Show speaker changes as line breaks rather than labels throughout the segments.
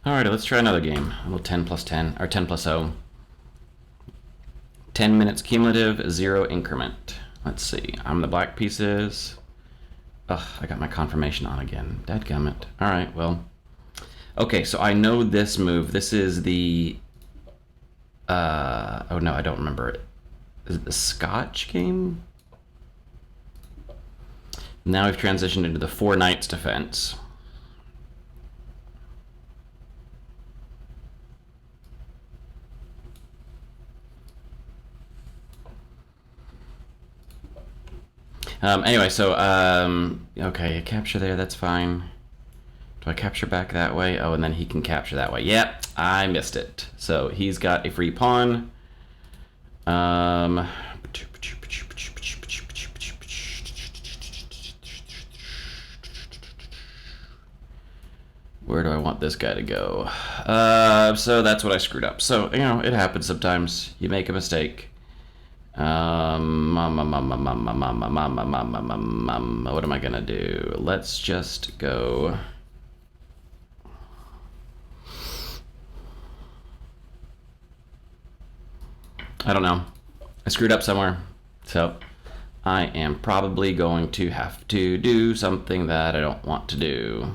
Alright, let's try another game. A little 10 plus 10, or 10 plus 0. 10 minutes cumulative, 0 increment. Let's see. I'm the black pieces. Ugh, I got my confirmation on again. Dadgummit. Alright, well. Okay, so I know this move. This is the... oh no, I don't remember it. Is it the Scotch game? Now we've transitioned into the 4 knights defense. Anyway, so, okay, capture there, that's fine. Do I capture back that way? Oh, and then he can capture that way. Yep, I missed it. So he's got a free pawn. Where do I want this guy to go? So that's what I screwed up. So, you know, it happens sometimes. You make a mistake. What am I gonna do? Let's just go. I don't know. I screwed up somewhere. So I am probably going to have to do something that I don't want to do.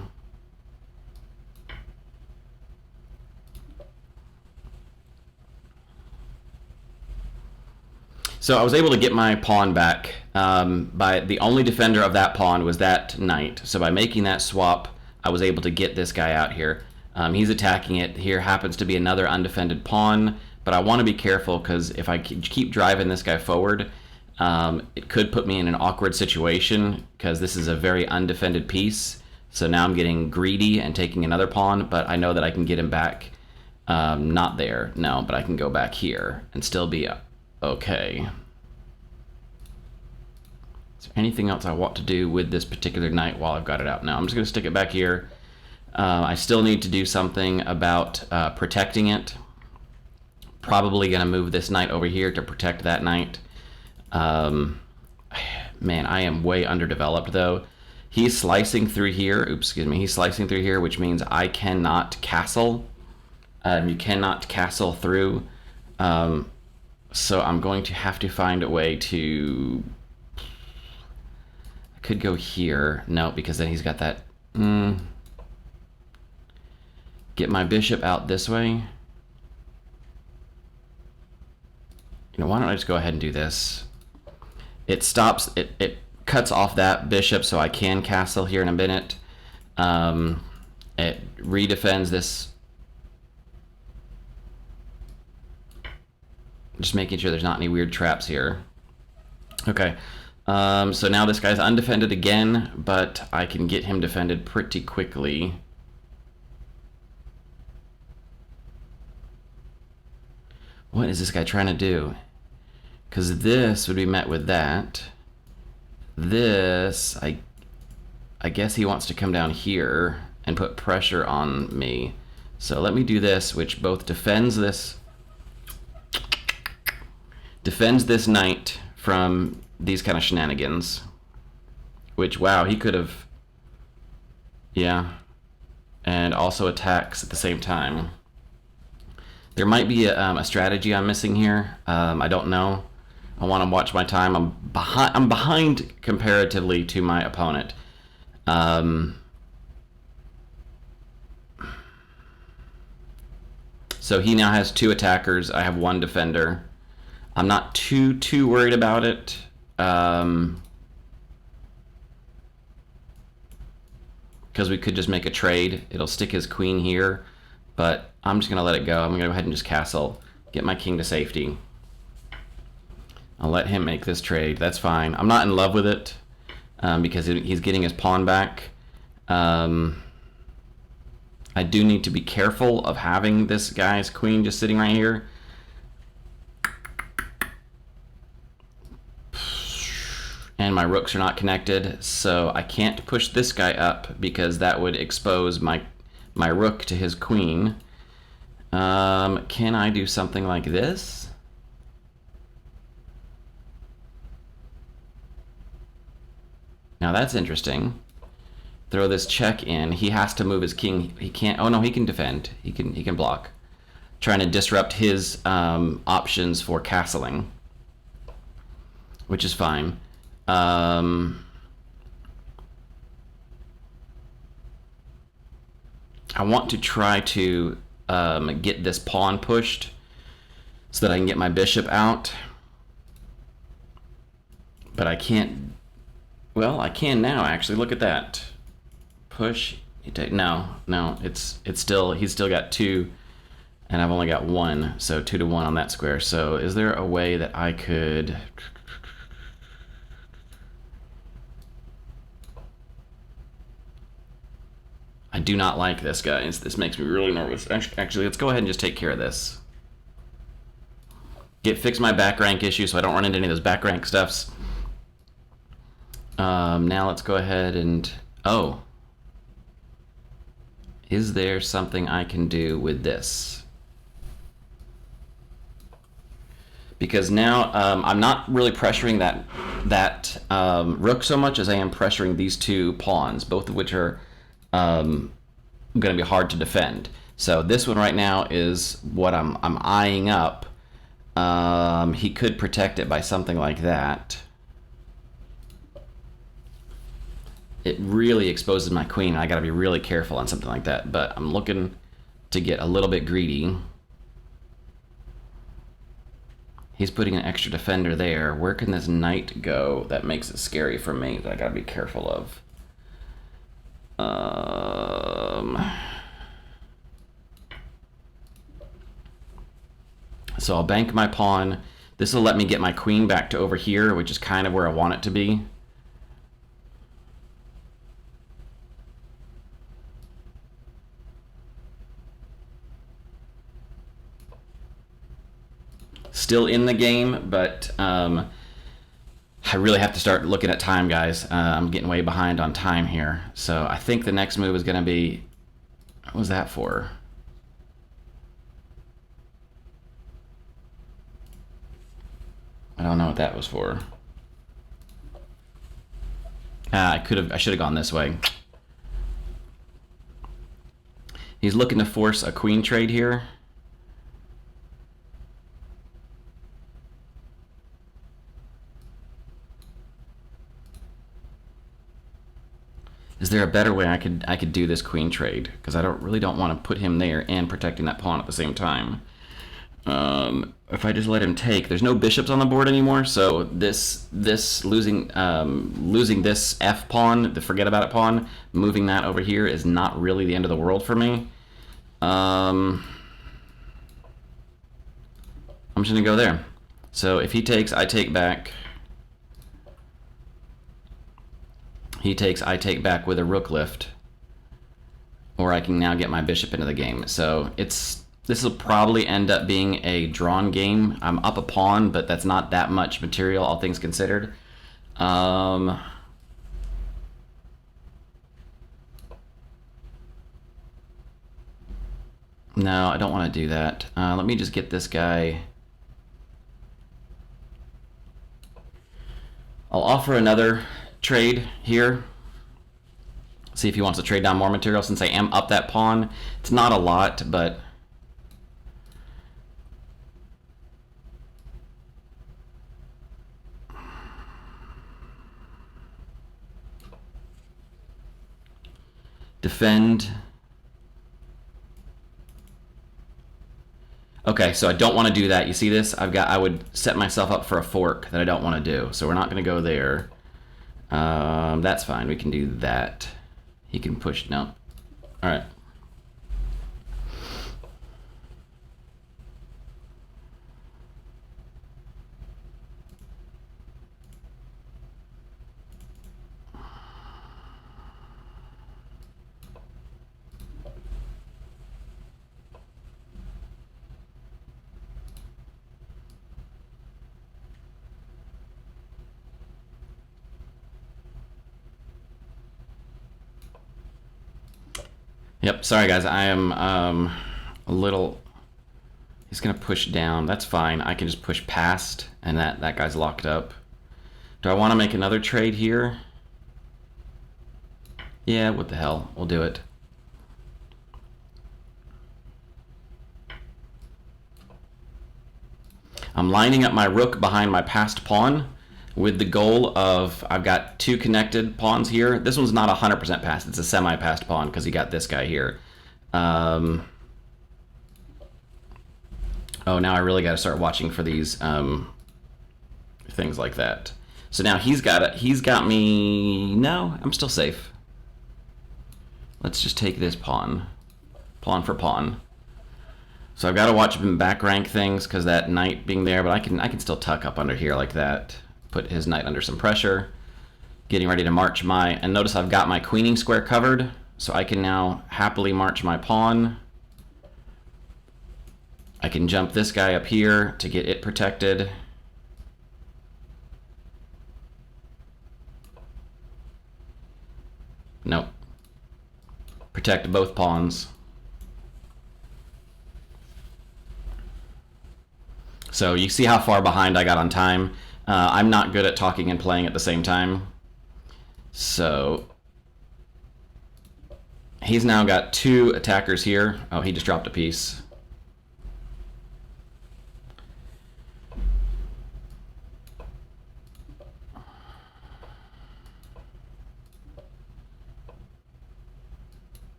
So I was able to get my pawn back. By the only defender of that pawn was that knight. So by making that swap, I was able to get this guy out here. He's attacking it. Here happens to be another undefended pawn, but I want to be careful because if I keep driving this guy forward, it could put me in an awkward situation because this is a very undefended piece. So now I'm getting greedy and taking another pawn, but I know that I can get him back. Not there, no, but I can go back here and still be okay. Is there anything else I want to do with this particular knight while I've got it out? No, I'm just going to stick it back here. I still need to do something about protecting it. Probably going to move this knight over here to protect that knight. Man, I am way underdeveloped, though. He's slicing through here. Oops, excuse me. He's slicing through here, which means I cannot castle. You cannot castle through. So I'm going to have to find a way to... I could go here. No, because then he's got that... Get my bishop out this way. You know, why don't I just go ahead and do this? It stops... It cuts off that bishop so I can castle here in a minute. It redefends this... Just making sure there's not any weird traps here. Okay, so now this guy's undefended again, but I can get him defended pretty quickly. What is this guy trying to do? Because this would be met with that. This, I guess he wants to come down here and put pressure on me. So let me do this, which both defends this knight from these kind of shenanigans. Which, wow, he could have... Yeah. And also attacks at the same time. There might be a strategy I'm missing here. I don't know. I want to watch my time. I'm behind comparatively to my opponent. So he now has 2 attackers. I have 1 defender. I'm not too worried about it. Because we could just make a trade. It'll stick his queen here, but I'm just gonna let it go. I'm gonna go ahead and just castle, get my king to safety. I'll let him make this trade. That's fine. I'm not in love with it because he's getting his pawn back. I do need to be careful of having this guy's queen just sitting right here. And my rooks are not connected, so I can't push this guy up because that would expose my rook to his queen. Can I do something like this? Now that's interesting. throw this check in. He has to move his king. He can't. Oh no, he can defend. He can block. Trying to disrupt his options for castling, which is fine. I want to try to get this pawn pushed so that I can get my bishop out. But I can't. Well, I can now, actually. Look at that. Push. No. It's still. He's still got 2, and I've only got 1. So 2 to 1 on that square. So is there a way that I could? I do not like this, guys. This makes me really nervous. Actually, let's go ahead and just take care of this. Fix my back rank issue so I don't run into any of those back rank stuffs. Now let's go ahead and... Oh. Is there something I can do with this? Because now I'm not really pressuring that rook so much as I am pressuring these 2 pawns, both of which are going to be hard to defend. So this one right now is what I'm eyeing up. He could protect it by something like that. It really exposes my queen. I got to be really careful on something like that. But I'm looking to get a little bit greedy. He's putting an extra defender there. Where can this knight go that makes it scary for me that I got to be careful of? So I'll bank my pawn. This will let me get my queen back to over here, which is kind of where I want it to be. Still in the game, but I really have to start looking at time, guys. I'm getting way behind on time here. So I think the next move is going to be... What was that for? I don't know what that was for. I should have gone this way. He's looking to force a queen trade here. Is there a better way I could do this queen trade? Because I really don't want to put him there and protecting that pawn at the same time. If I just let him take, there's no bishops on the board anymore, so this losing this F pawn, the forget about it pawn, moving that over here is not really the end of the world for me. I'm just gonna go there. So if he takes, I take back. He takes, I take back with a rook lift. Or I can now get my bishop into the game. So this will probably end up being a drawn game. I'm up a pawn, but that's not that much material, all things considered. No, I don't want to do that. Let me just get this guy. I'll offer another trade here. See if he wants to trade down more material since I am up that pawn. It's not a lot, but defend. Okay, so I don't want to do that. You see this? I would set myself up for a fork that I don't want to do. So we're not going to go there. That's fine. We can do that. He can push. No. All right. Yep, sorry guys, I am a little... He's gonna push down, that's fine. I can just push past, and that guy's locked up. Do I want to make another trade here? Yeah, what the hell? We'll do it. I'm lining up my rook behind my passed pawn with the goal of, I've got 2 connected pawns here. This one's not 100% passed. It's a semi-passed pawn because he got this guy here. Oh, now I really got to start watching for these things like that. So now he's got me. No, I'm still safe. Let's just take this pawn for pawn. So I've got to watch him back rank things because that knight being there, but I can still tuck up under here like that. Put his knight under some pressure. Getting ready to march my, and notice I've got my queening square covered, so I can now happily march my pawn. I can jump this guy up here to get it protected. Nope. Protect both pawns. So you see how far behind I got on time. I'm not good at talking and playing at the same time. So he's now got 2 attackers here. Oh, he just dropped a piece.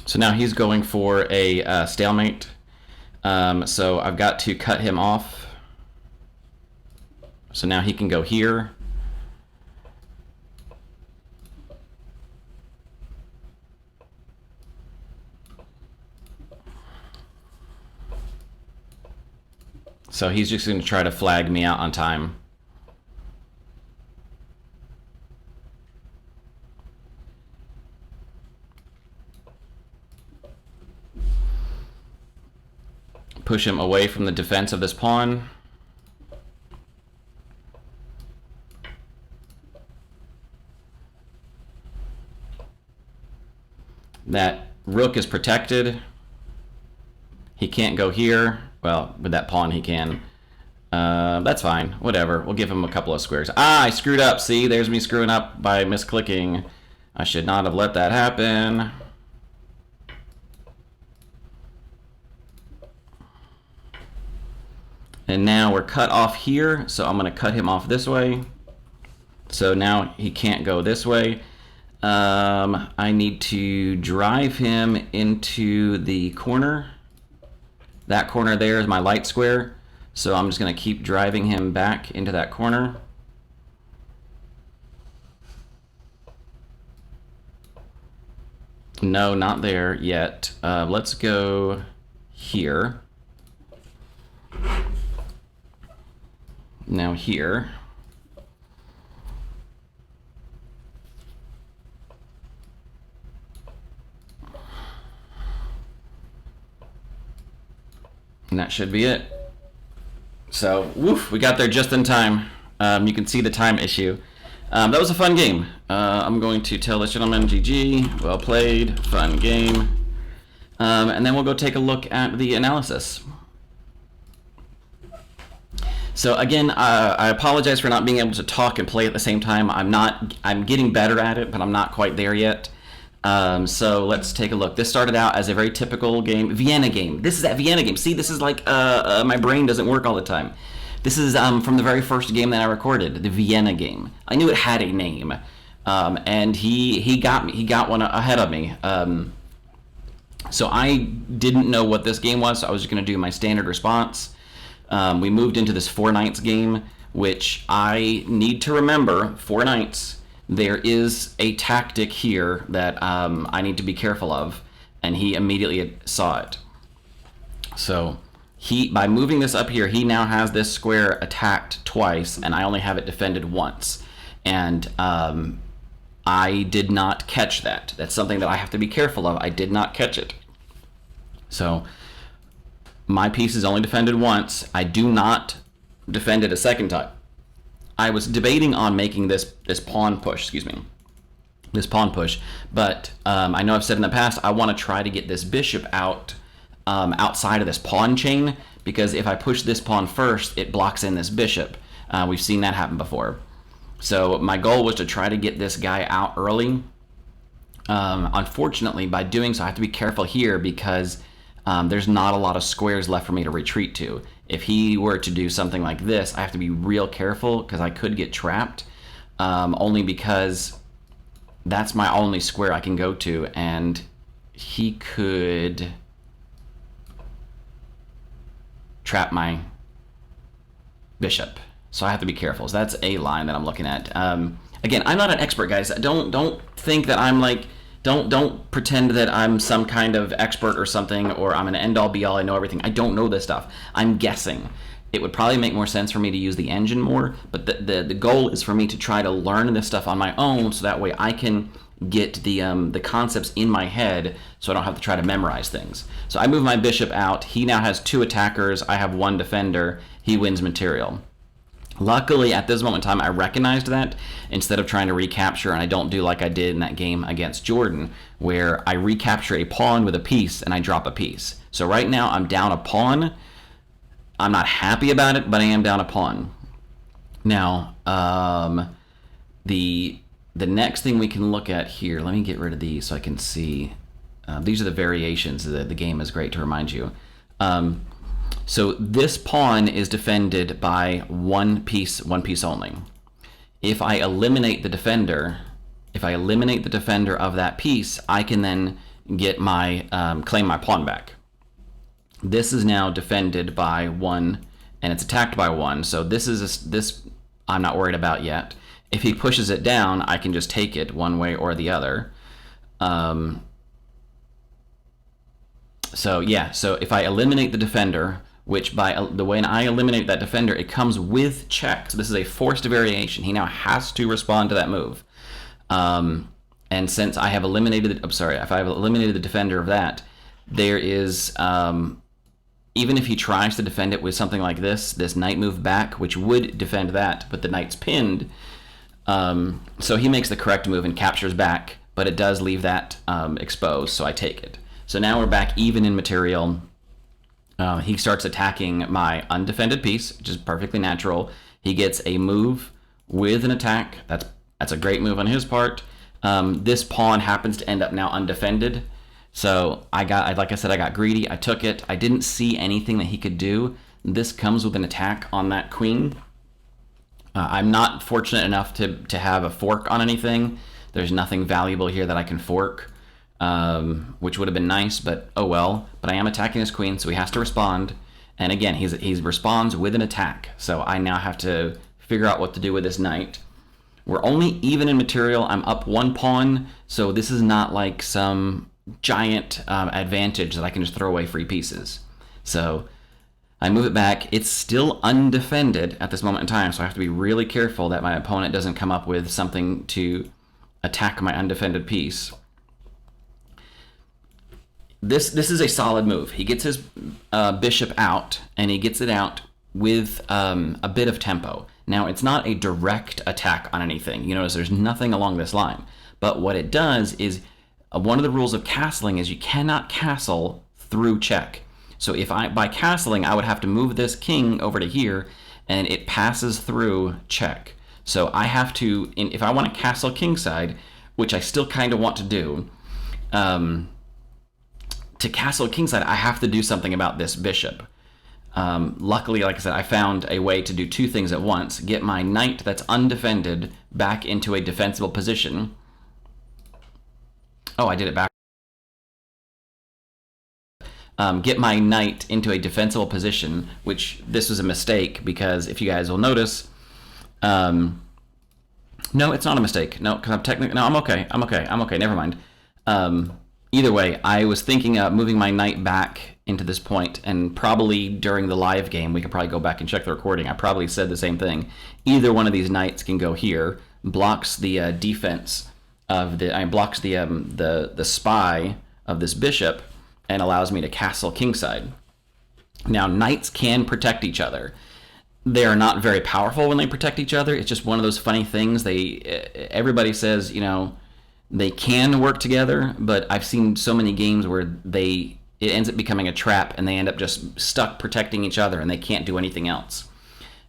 So now he's going for a stalemate. So I've got to cut him off. So now he can go here. So he's just going to try to flag me out on time. Push him away from the defense of this pawn. That rook is protected. He can't go here. Well, with that pawn he can. That's fine. Whatever. We'll give him a couple of squares. Ah, I screwed up. See, there's me screwing up by misclicking. I should not have let that happen. And now we're cut off here, so I'm going to cut him off this way. So now he can't go this way. I need to drive him into the corner. That corner there is my light square. So I'm just going to keep driving him back into that corner. No, not there yet. Let's go here. Now here. And that should be it. So, woof, we got there just in time. You can see the time issue. That was a fun game. I'm going to tell this gentleman GG, well played, fun game. And then we'll go take a look at the analysis. So again, I apologize for not being able to talk and play at the same time. I'm getting better at it, but I'm not quite there yet. So let's take a look. This started out as a very typical game, Vienna game. This is that Vienna game. See, this is like my brain doesn't work all the time. This is from the very first game that I recorded, the Vienna game. I knew it had a name, and he got me. He got one ahead of me. So I didn't know what this game was, so I was just going to do my standard response. We moved into this 4 knights game, which I need to remember. 4 knights. There is a tactic here that I need to be careful of, and he immediately saw it. So by moving this up here, he now has this square attacked twice, and I only have it defended once. And I did not catch that. That's something that I have to be careful of. I did not catch it. So my piece is only defended once. I do not defend it a second time. I was debating on making this pawn push, excuse me. this pawn push. But I know I've said in the past, I want to try to get this bishop out outside of this pawn chain, because if I push this pawn first, it blocks in this bishop. We've seen that happen before. So my goal was to try to get this guy out early. Unfortunately, by doing so, I have to be careful here because there's not a lot of squares left for me to retreat to. If he were to do something like this, I have to be real careful because I could get trapped, only because that's my only square I can go to, and he could trap my bishop. So I have to be careful. So that's a line that I'm looking at. Again, I'm not an expert, guys. Don't think that I'm like, don't pretend that I'm some kind of expert or something, or I'm an end-all be-all, I know everything. I don't know this stuff. I'm guessing. It would probably make more sense for me to use the engine more, but the goal is for me to try to learn this stuff on my own, so that way I can get the concepts in my head, so I don't have to try to memorize things. So I move my bishop out. He now has 2 attackers. I have 1 defender. He wins material. Luckily, at this moment in time, I recognized that instead of trying to recapture, and I don't do like I did in that game against Jordan, where I recapture a pawn with a piece and I drop a piece. So right now, I'm down a pawn. I'm not happy about it, but I am down a pawn. Now, the next thing we can look at here, let me get rid of these so I can see. These are the variations. The game is great to remind you. So this pawn is defended by one piece only. If I eliminate the defender, of that piece, I can then get my claim my pawn back. This is now defended by 1, and it's attacked by 1. So this I'm not worried about yet. If he pushes it down, I can just take it one way or the other. So if I eliminate the defender, which by the way I eliminate that defender, it comes with check. So this is a forced variation. He now has to respond to that move. And since I have eliminated, if I have eliminated the defender of that, there is, even if he tries to defend it with something like this knight move back, which would defend that, but the knight's pinned. So he makes the correct move and captures back, but it does leave that exposed, so I take it. So now we're back even in material. He starts attacking my undefended piece, which is perfectly natural. He gets a move with an attack. That's a great move on his part. This pawn happens to end up now undefended. So like I said, I got greedy. I took it. I didn't see anything that he could do. This comes with an attack on that queen. I'm not fortunate enough to have a fork on anything. There's nothing valuable here that I can fork. Which would have been nice, but oh well. But I am attacking his queen, so he has to respond. And again, he responds with an attack. So I now have to figure out what to do with this knight. We're only even in material. I'm up 1 pawn, so this is not like some giant advantage that I can just throw away free pieces. So I move it back. It's still undefended at this moment in time, so I have to be really careful that my opponent doesn't come up with something to attack my undefended piece. This is a solid move. He gets his bishop out, and he gets it out with a bit of tempo. Now, it's not a direct attack on anything. You notice there's nothing along this line. But what it does is, one of the rules of castling is you cannot castle through check. So by castling, I would have to move this king over to here, and it passes through check. So I have to, if I want to castle kingside, which I still kind of want to do, to castle kingside, I have to do something about this bishop. Luckily, like I said, I found a way to do 2 things at once. Get my knight that's undefended back into a defensible position. Oh, I did it back. Get my knight into a defensible position, which this was a mistake because if you guys will notice, no, it's not a mistake. No, because I'm okay. I'm okay. Never mind. Either way, I was thinking of moving my knight back into this point, and probably during the live game, we could probably go back and check the recording. I probably said the same thing. Either one of these knights can go here, blocks the defense of blocks the spy of this bishop, and allows me to castle kingside. Now, knights can protect each other. They are not very powerful when they protect each other. It's just one of those funny things. Everybody says, They can work together, but I've seen so many games where it ends up becoming a trap and they end up just stuck protecting each other and they can't do anything else.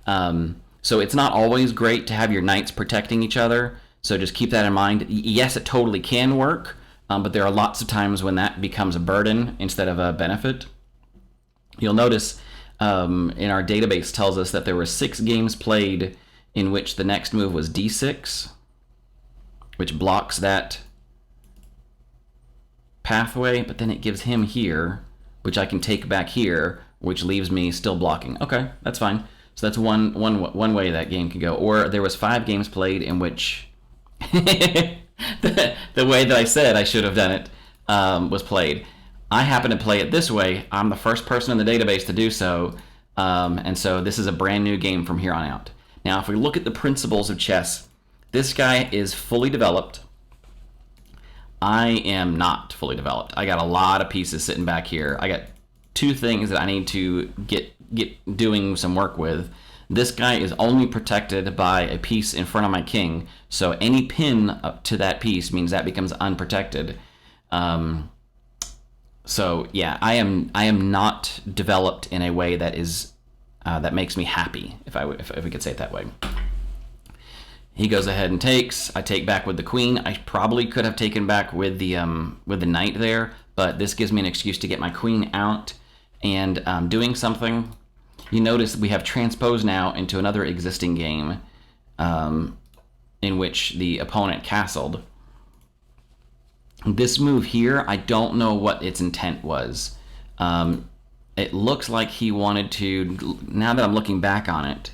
So it's not always great to have your knights protecting each other. So just keep that in mind. Yes, it totally can work, but there are lots of times when that becomes a burden instead of a benefit. You'll notice in our database tells us that there were 6 games played in which the next move was d6, which blocks that pathway, but then it gives him here, which I can take back here, which leaves me still blocking. Okay, that's fine. So that's one way that game can go. Or there was 5 games played in which the way that I said I should have done it was played. I happen to play it this way. I'm the first person in the database to do so, and so this is a brand new game from here on out. Now, if we look at the principles of chess, this guy is fully developed. I am not fully developed. I got a lot of pieces sitting back here. I got 2 things that I need to get doing some work with. This guy is only protected by a piece in front of my king, so any pin up to that piece means that becomes unprotected. So yeah, I am not developed in a way that is that makes me happy, if we could say it that way. He goes ahead and takes. I take back with the queen. I probably could have taken back with the knight there, but this gives me an excuse to get my queen out and doing something. You notice we have transposed now into another existing game in which the opponent castled. This move here, I don't know what its intent was. It looks like he wanted to, now that I'm looking back on it,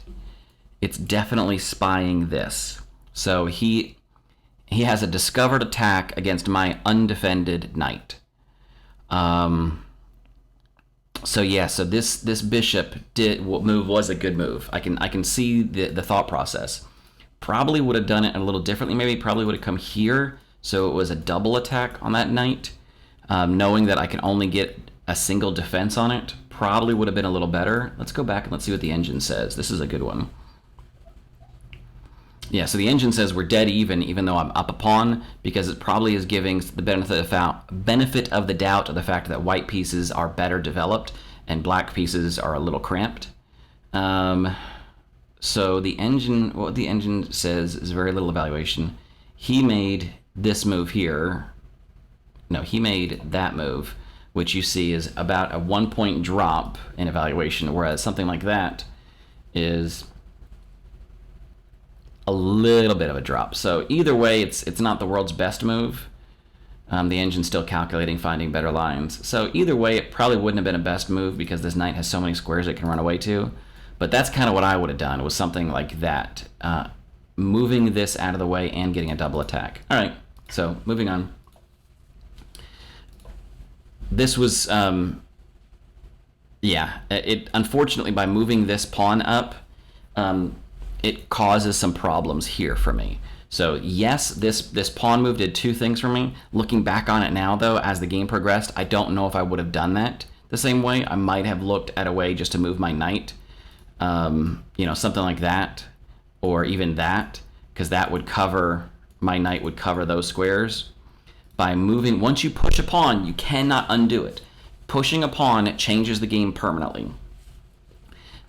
it's definitely spying this. So he has a discovered attack against my undefended knight. So yeah, so this bishop move was a good move. I can see the thought process. Probably would have done it a little differently. Maybe probably would have come here, so it was a double attack on that knight. Knowing that I can only get a single defense on it, probably would have been a little better. Let's go back and let's see what the engine says. This is a good one. Yeah, so the engine says we're dead even though I'm up a pawn, because it probably is giving the benefit of the doubt of the fact that white pieces are better developed and black pieces are a little cramped. So the engine, what the engine says is very little evaluation. He made this move here. No, he made that move, which you see is about a 1-point drop in evaluation, whereas something like that is a little bit of a drop. So either way, it's not the world's best move. The engine's still calculating, finding better lines. So either way, it probably wouldn't have been a best move because this knight has so many squares it can run away to. But that's kind of what I would have done, was something like that. Moving this out of the way and getting a double attack. All right, so moving on. This was, yeah, it unfortunately, by moving this pawn up, it causes some problems here for me. So yes, this pawn move did 2 things for me. Looking back on it now, though, as the game progressed, I don't know if I would have done that the same way. I might have looked at a way just to move my knight, you know, something like that, or even that, because that would cover, my knight would cover those squares. By moving, once you push a pawn, you cannot undo it. Pushing a pawn changes the game permanently.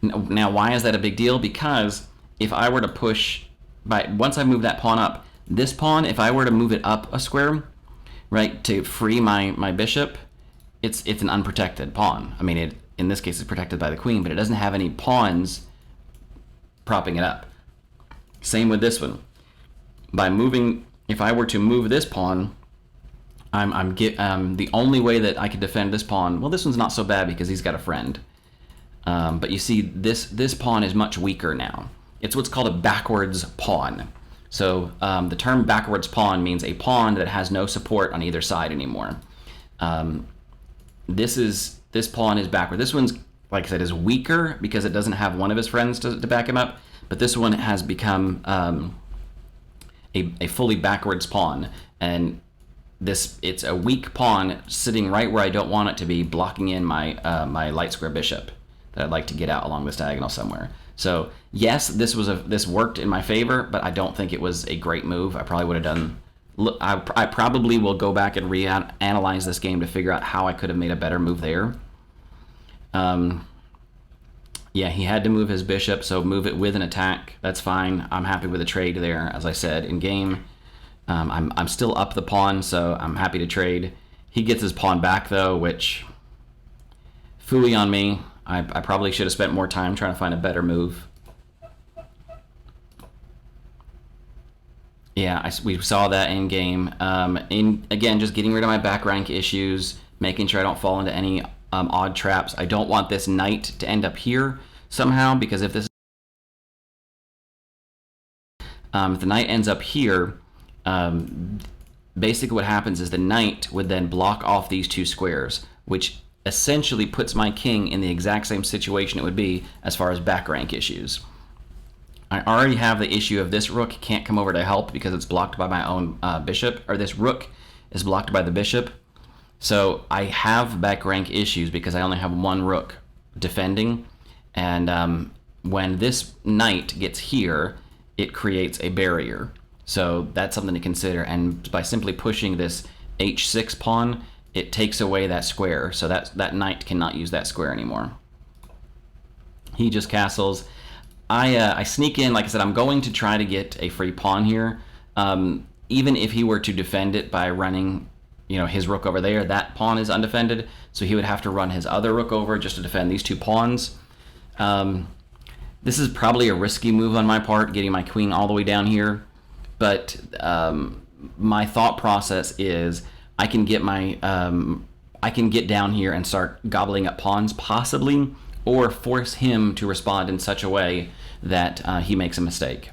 Now, why is that a big deal? Because if I were to push, once I move that pawn up, this pawn, if I were to move it up a square, right, to free my bishop, it's an unprotected pawn. I mean, in this case, it's protected by the queen, but it doesn't have any pawns propping it up. Same with this one. By moving, if I were to move this pawn, the only way that I could defend this pawn, well, this one's not so bad because he's got a friend. But you see, this pawn is much weaker now. It's what's called a backwards pawn. So the term backwards pawn means a pawn that has no support on either side anymore. This pawn is backward. This one's, like I said, is weaker because it doesn't have one of his friends to back him up. But this one has become a fully backwards pawn, and it's a weak pawn sitting right where I don't want it to be, blocking in my light square bishop that I'd like to get out along this diagonal somewhere. So yes, this worked in my favor, but I don't think it was a great move. I probably would have done Look, I probably will go back and reanalyze this game to figure out how I could have made a better move there. Yeah, he had to move his bishop, so move it with an attack. That's fine. I'm happy with the trade there, as I said, in game. I'm still up the pawn, so I'm happy to trade. He gets his pawn back, though, which... Phooey on me. I probably should have spent more time trying to find a better move. Yeah, we saw that in game. Again, just getting rid of my back rank issues, making sure I don't fall into any odd traps. I don't want this knight to end up here somehow, because if this if the knight ends up here, basically what happens is the knight would then block off these two squares, which essentially puts my king in the exact same situation it would be as far as back rank issues. I already have the issue of this rook can't come over to help because it's blocked by my own bishop, or this rook is blocked by the bishop. So I have back rank issues because I only have one rook defending, and when this knight gets here, it creates a barrier. So that's something to consider, and by simply pushing this h6 pawn, it takes away that square, so that knight cannot use that square anymore. He just castles. I sneak in, like I said, I'm going to try to get a free pawn here. Even if he were to defend it by running, his rook over there, that pawn is undefended, so he would have to run his other rook over just to defend these two pawns. This is probably a risky move on my part, getting my queen all the way down here, but my thought process is I can get down here and start gobbling up pawns, possibly, or force him to respond in such a way that he makes a mistake.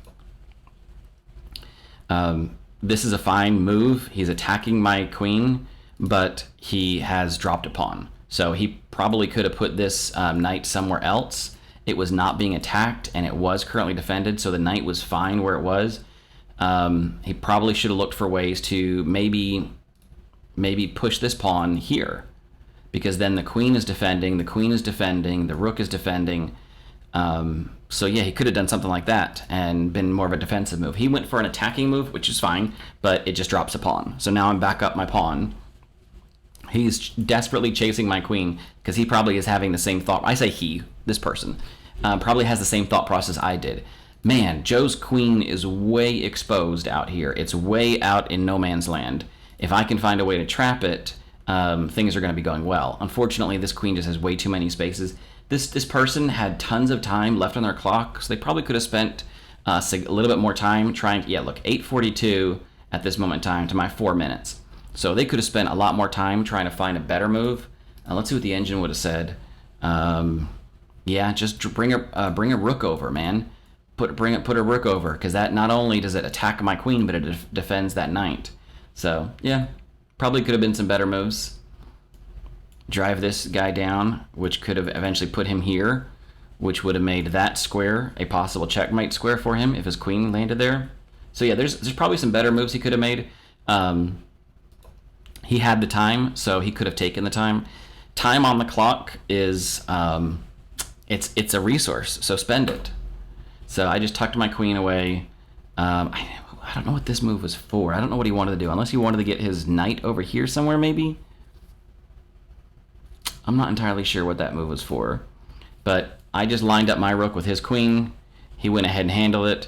This is a fine move. He's attacking my queen, but he has dropped a pawn. So he probably could have put this knight somewhere else. It was not being attacked, and it was currently defended, so the knight was fine where it was. He probably should have looked for ways to maybe push this pawn here, because then the queen is defending, the rook is defending. So yeah, he could have done something like that and been more of a defensive move. He went for an attacking move, which is fine, but it just drops a pawn. So now I'm back up my pawn. He's desperately chasing my queen because he probably is having the same thought. I say he, this person, probably has the same thought process I did. Man, Joe's queen is way exposed out here. It's way out in no man's land. If I can find a way to trap it, things are going to be going well. Unfortunately, this queen just has way too many spaces. This person had tons of time left on their clock, so they probably could have spent a little bit more time trying. Yeah, look, 8:42 at this moment in time to my 4 minutes. So they could have spent a lot more time trying to find a better move. Let's see what the engine would have said. Yeah, just bring a rook over, man. Put a rook over, because that not only does it attack my queen, but it defends that knight. So yeah, probably could have been some better moves. Drive this guy down, which could have eventually put him here, which would have made that square a possible checkmate square for him if his queen landed there. So yeah, there's probably some better moves he could have made. He had the time, so he could have taken the time. Time on the clock is it's a resource, so spend it. So I just tucked my queen away. I don't know what this move was for. I don't know what he wanted to do, unless he wanted to get his knight over here somewhere, maybe. I'm not entirely sure what that move was for, but I just lined up my rook with his queen. He went ahead and handled it,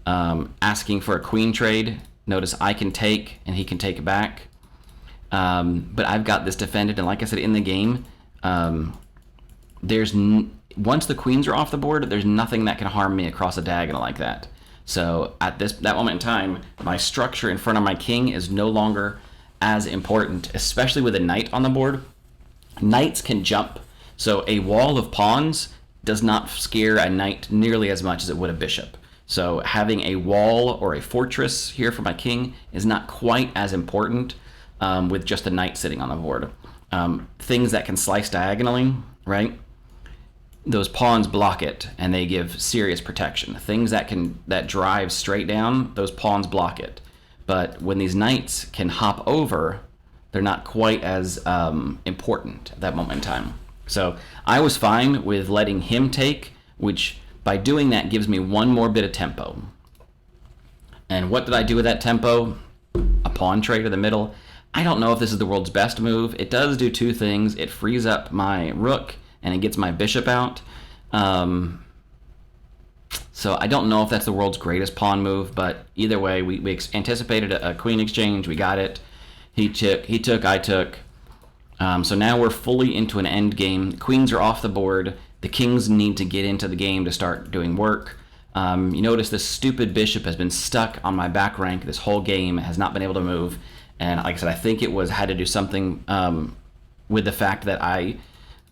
asking for a queen trade. Notice I can take, and he can take it back. But I've got this defended, and like I said, in the game, once the queens are off the board, there's nothing that can harm me across a diagonal like that. So at that moment in time, my structure in front of my king is no longer as important, especially with a knight on the board. Knights can jump, so a wall of pawns does not scare a knight nearly as much as it would a bishop. So having a wall or a fortress here for my king is not quite as important with just a knight sitting on the board. Things that can slice diagonally, right? Those pawns block it, and they give serious protection. Things that drive straight down, those pawns block it. But when these knights can hop over, they're not quite as important at that moment in time. So I was fine with letting him take, which by doing that gives me one more bit of tempo. And what did I do with that tempo? A pawn tray to the middle. I don't know if this is the world's best move. It does do two things. It frees up my rook, and it gets my bishop out. So I don't know if that's the world's greatest pawn move, but either way, we anticipated a queen exchange. We got it. He took, I took. So now we're fully into an end game. Queens are off the board. The kings need to get into the game to start doing work. You notice this stupid bishop has been stuck on my back rank this whole game, has not been able to move. And like I said, I think it had to do something with the fact that I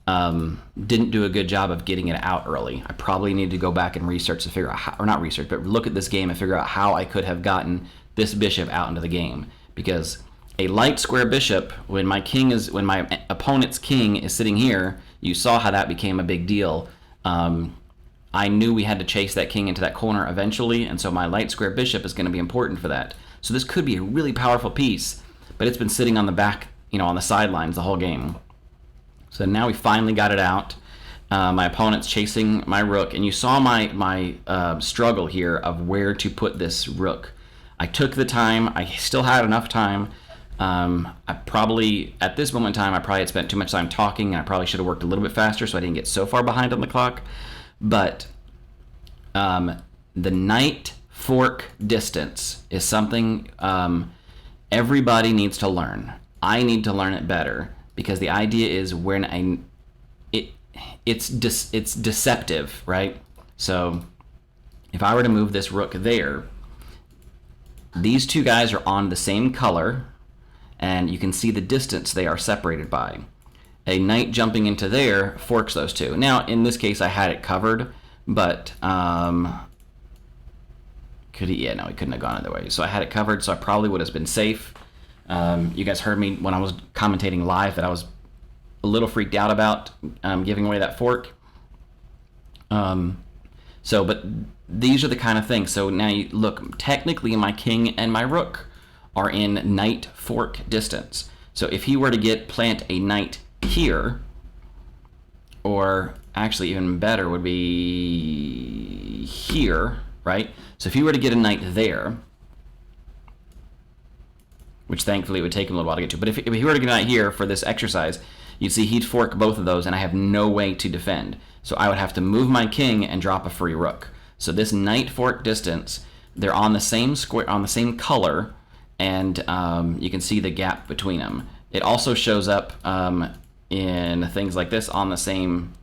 didn't do a good job of getting it out early. I probably need to go back and research to figure out how, or not research, but look at this game and figure out how I could have gotten this bishop out into the game. Because a light square bishop, when my opponent's king is sitting here, you saw how that became a big deal. I knew we had to chase that king into that corner eventually, and so my light square bishop is going to be important for that. So this could be a really powerful piece, but it's been sitting on the back, on the sidelines the whole game. So now we finally got it out. My opponent's chasing my rook, and you saw my struggle here of where to put this rook. I took the time. I still had enough time. I probably, at this moment in time, I probably had spent too much time talking, and I probably should have worked a little bit faster so I didn't get so far behind on the clock. But the knight fork distance is something everybody needs to learn. I need to learn it better, because the idea is when it's deceptive, right? So if I were to move this rook there, these two guys are on the same color, and you can see the distance they are separated by. A knight jumping into there forks those two. Now, in this case, I had it covered, but could he? Yeah, no, he couldn't have gone either way. So I had it covered, so I probably would have been safe. You guys heard me when I was commentating live that I was a little freaked out about giving away that fork. But these are the kind of things. So now you look, technically my king and my rook are in knight fork distance. So if he were to plant a knight here, or actually even better would be here, right? So if he were to get a knight there, which thankfully it would take him a little while to get to, but if he were to get a knight here for this exercise, you'd see he'd fork both of those, and I have no way to defend. So I would have to move my king and drop a free rook. So this knight fork distance, they're on the same square, on the same color, and you can see the gap between them. It also shows up in things like this on the same,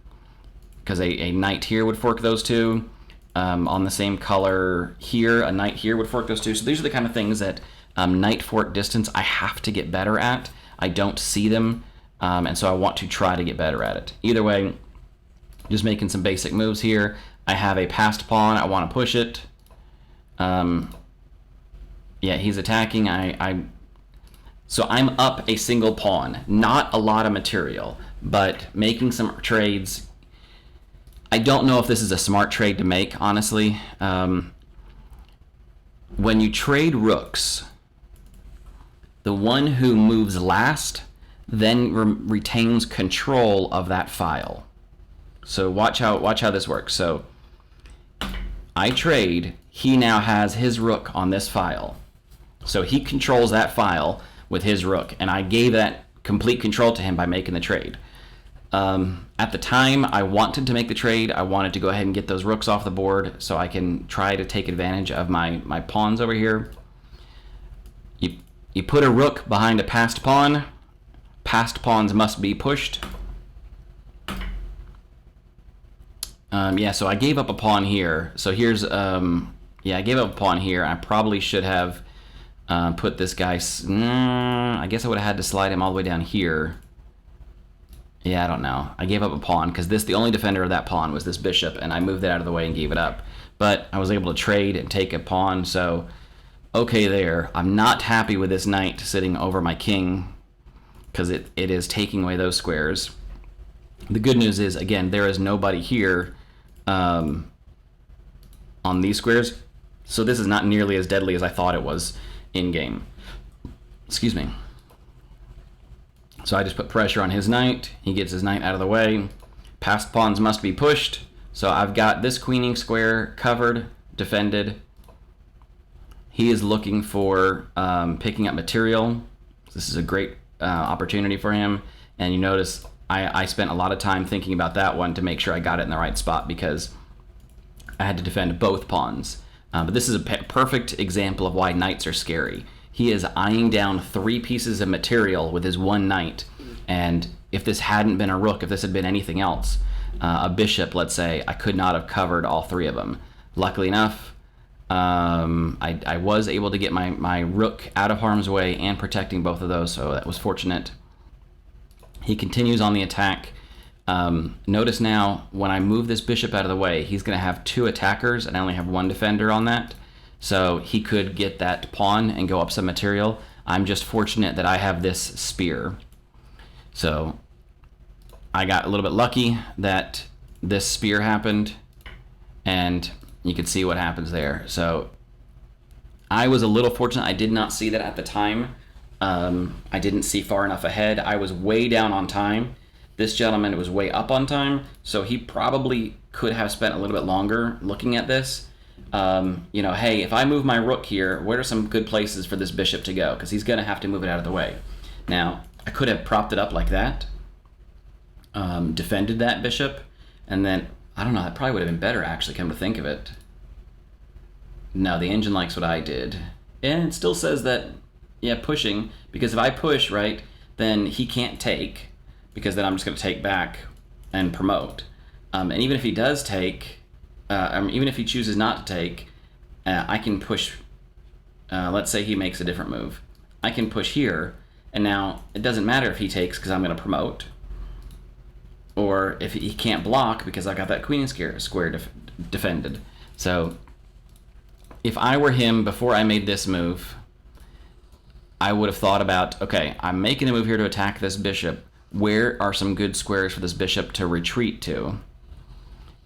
because a knight here would fork those two. On the same color here, a knight here would fork those two. So these are the kind of things that knight fork distance I have to get better at. I don't see them, and so I want to try to get better at it. Either way, just making some basic moves here. I have a passed pawn. I want to push it. Yeah, he's attacking. So I'm up a single pawn. Not a lot of material, but making some trades. I don't know if this is a smart trade to make, honestly. When you trade rooks, the one who moves last then retains control of that file. So watch how this works. So I trade. He now has his rook on this file. So he controls that file with his rook, and I gave that complete control to him by making the trade. At the time I wanted to make the trade, I wanted to go ahead and get those rooks off the board so I can try to take advantage of my pawns over here. You put a rook behind a passed pawn. Passed pawns must be pushed. Yeah, so I gave up a pawn here. So here's, yeah, I gave up a pawn here. I probably should have put this guy, I guess I would have had to slide him all the way down here. Yeah, I don't know. I gave up a pawn because the only defender of that pawn was this bishop, and I moved it out of the way and gave it up. But I was able to trade and take a pawn, so okay there. I'm not happy with this knight sitting over my king because it is taking away those squares. The good news is, again, there is nobody here on these squares, so this is not nearly as deadly as I thought it was in-game. Excuse me. So I just put pressure on his knight. He gets his knight out of the way. Passed pawns must be pushed. So I've got this queening square covered, defended. He is looking for picking up material. This is a great opportunity for him. And you notice I spent a lot of time thinking about that one to make sure I got it in the right spot, because I had to defend both pawns. But this is a perfect example of why knights are scary. He is eyeing down 3 pieces of material with his 1 knight. And if this hadn't been a rook, if this had been anything else, a bishop, let's say, I could not have covered all 3 of them. Luckily enough, I was able to get my rook out of harm's way and protecting both of those, so that was fortunate. He continues on the attack. Notice now, when I move this bishop out of the way, he's going to have 2 attackers, and I only have 1 defender on that. So he could get that pawn and go up some material. I'm just fortunate that I have this spear. So I got a little bit lucky that this spear happened, and you can see what happens there. So I was a little fortunate. I did not see that at the time. I didn't see far enough ahead. I was way down on time. This gentleman was way up on time, so he probably could have spent a little bit longer looking at this. You know, hey, if I move my rook here, where are some good places for this bishop to go? Because he's going to have to move it out of the way. Now, I could have propped it up like that, defended that bishop, and then, I don't know, that probably would have been better, actually, come to think of it. No, the engine likes what I did. And it still says that, yeah, pushing, because if I push, right, then he can't take, because then I'm just going to take back and promote. And even if he does take, even if he chooses not to take, I can push, let's say he makes a different move. I can push here, and now it doesn't matter if he takes because I'm going to promote, or if he can't block because I got that queen square defended. So if I were him before I made this move, I would have thought about, okay, I'm making a move here to attack this bishop. Where are some good squares for this bishop to retreat to?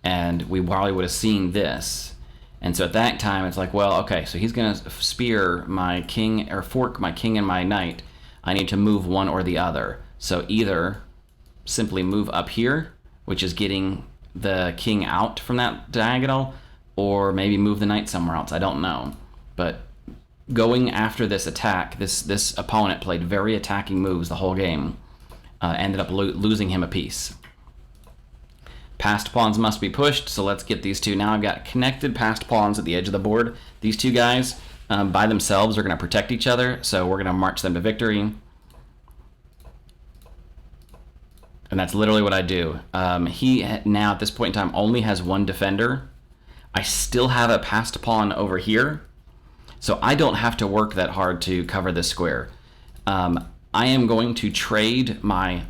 And we probably would have seen this. And so at that time, it's like, well, okay, so he's going to spear my king, or fork my king and my knight. I need to move one or the other. So either simply move up here, which is getting the king out from that diagonal, or maybe move the knight somewhere else. I don't know. But going after this attack, this opponent played very attacking moves the whole game. Ended up losing him a piece. Passed pawns must be pushed, so let's get these two. Now I've got connected passed pawns at the edge of the board. These two guys by themselves are going to protect each other, so we're going to march them to victory. And that's literally what I do. He now, at this point in time, only has 1 defender. I still have a passed pawn over here, so I don't have to work that hard to cover this square. I am going to trade my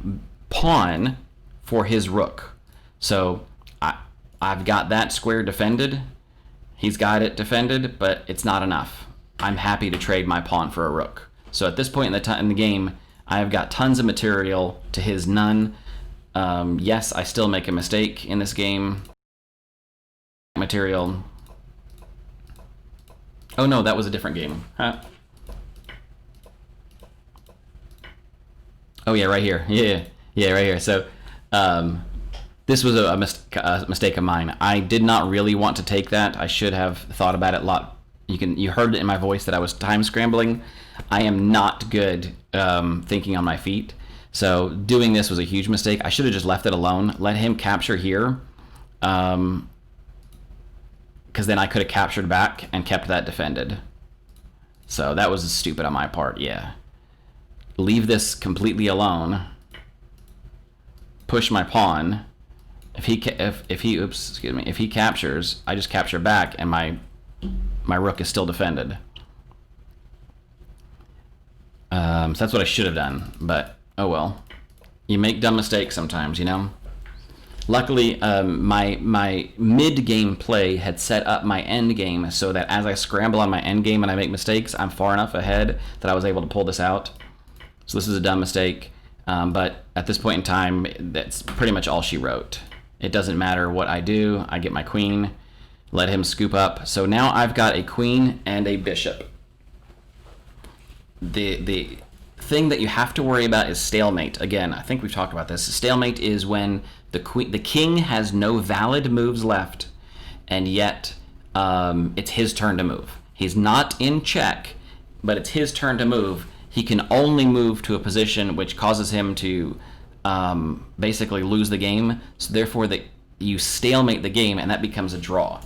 pawn for his rook. So I've got that square defended. He's got it defended, but it's not enough. I'm happy to trade my pawn for a rook. So at this point in the game, I have got tons of material to his none. Yes, I still make a mistake in this game. Material. Oh no, that was a different game. Huh? Oh yeah, right here. Yeah, right here. So this was a mistake of mine. I did not really want to take that. I should have thought about it a lot. You heard it in my voice that I was time scrambling. I am not good thinking on my feet. So doing this was a huge mistake. I should have just left it alone. Let him capture here. Because then I could have captured back and kept that defended. So that was stupid on my part, yeah. Leave this completely alone. Push my pawn. If he captures, I just capture back, and my rook is still defended. So that's what I should have done, but oh well. You make dumb mistakes sometimes, you know. Luckily, my mid-game play had set up my end game so that as I scramble on my end game and I make mistakes, I'm far enough ahead that I was able to pull this out. So this is a dumb mistake, but at this point in time, that's pretty much all she wrote. It doesn't matter what I do. I get my queen, let him scoop up. So now I've got a queen and a bishop. The thing that you have to worry about is stalemate. Again, I think we've talked about this. Stalemate is when the king has no valid moves left, and yet it's his turn to move. He's not in check, but it's his turn to move. He can only move to a position which causes him to basically lose the game. So therefore, you stalemate the game, and that becomes a draw.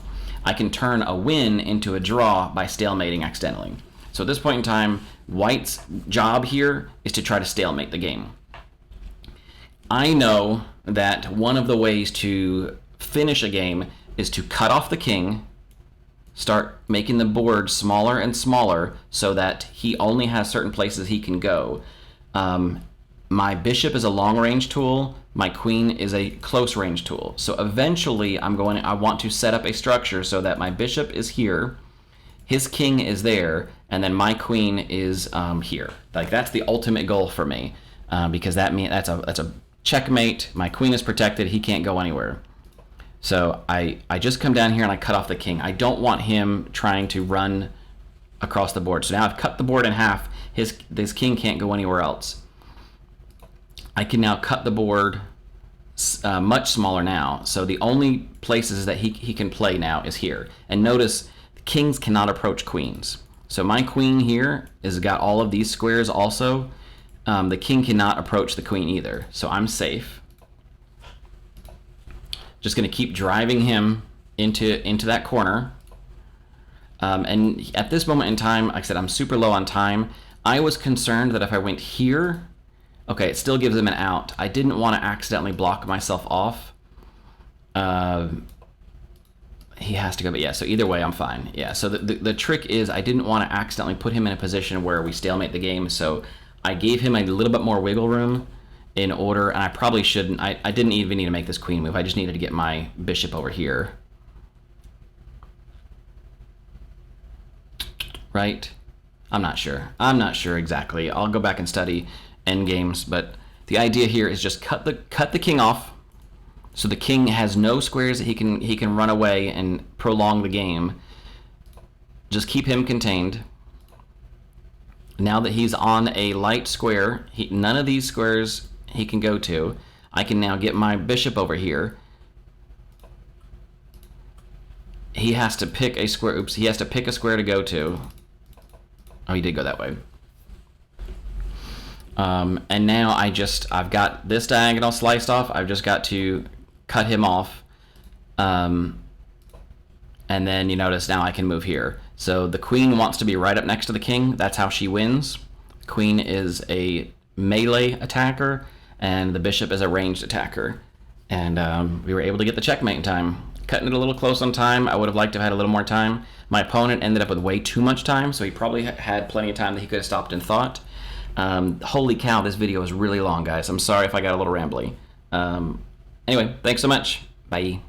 I can turn a win into a draw by stalemating accidentally. So at this point in time, White's job here is to try to stalemate the game. I know that one of the ways to finish a game is to cut off the king, start making the board smaller and smaller so that he only has certain places he can go. My bishop is a long-range tool. My queen is a close-range tool. So eventually, I want to set up a structure so that my bishop is here, his king is there, and then my queen is here. Like, that's the ultimate goal for me, because that's a checkmate. My queen is protected. He can't go anywhere. So I just come down here and I cut off the king. I don't want him trying to run across the board. So now I've cut the board in half. This king can't go anywhere else. I can now cut the board much smaller now. So the only places that he can play now is here. And notice, kings cannot approach queens. So my queen here has got all of these squares also. The king cannot approach the queen either. So I'm safe. Just going to keep driving him into that corner. And at this moment in time, like I said, I'm super low on time. I was concerned that if I went here, okay, it still gives him an out. I didn't want to accidentally block myself off. He has to go, but yeah, so either way, I'm fine. Yeah, so the trick is I didn't want to accidentally put him in a position where we stalemate the game, so I gave him a little bit more wiggle room in order, and I probably shouldn't. I didn't even need to make this queen move. I just needed to get my bishop over here. Right? I'm not sure. I'm not sure exactly. I'll go back and study endgames, but the idea here is just cut the king off, so the king has no squares that he can run away and prolong the game. Just keep him contained. Now that he's on a light square, none of these squares he can go to. I can now get my bishop over here. He has to pick a square. Oops, he has to pick a square to go to. Oh, he did go that way. And now I've got this diagonal sliced off. I've just got to cut him off. And then you notice now I can move here. So the queen wants to be right up next to the king. That's how she wins. The queen is a melee attacker, and the bishop is a ranged attacker. And we were able to get the checkmate in time. Cutting it a little close on time. I would have liked to have had a little more time. My opponent ended up with way too much time, so he probably had plenty of time that he could have stopped and thought. Holy cow, this video is really long, guys. I'm sorry if I got a little rambly. Anyway, thanks so much. Bye.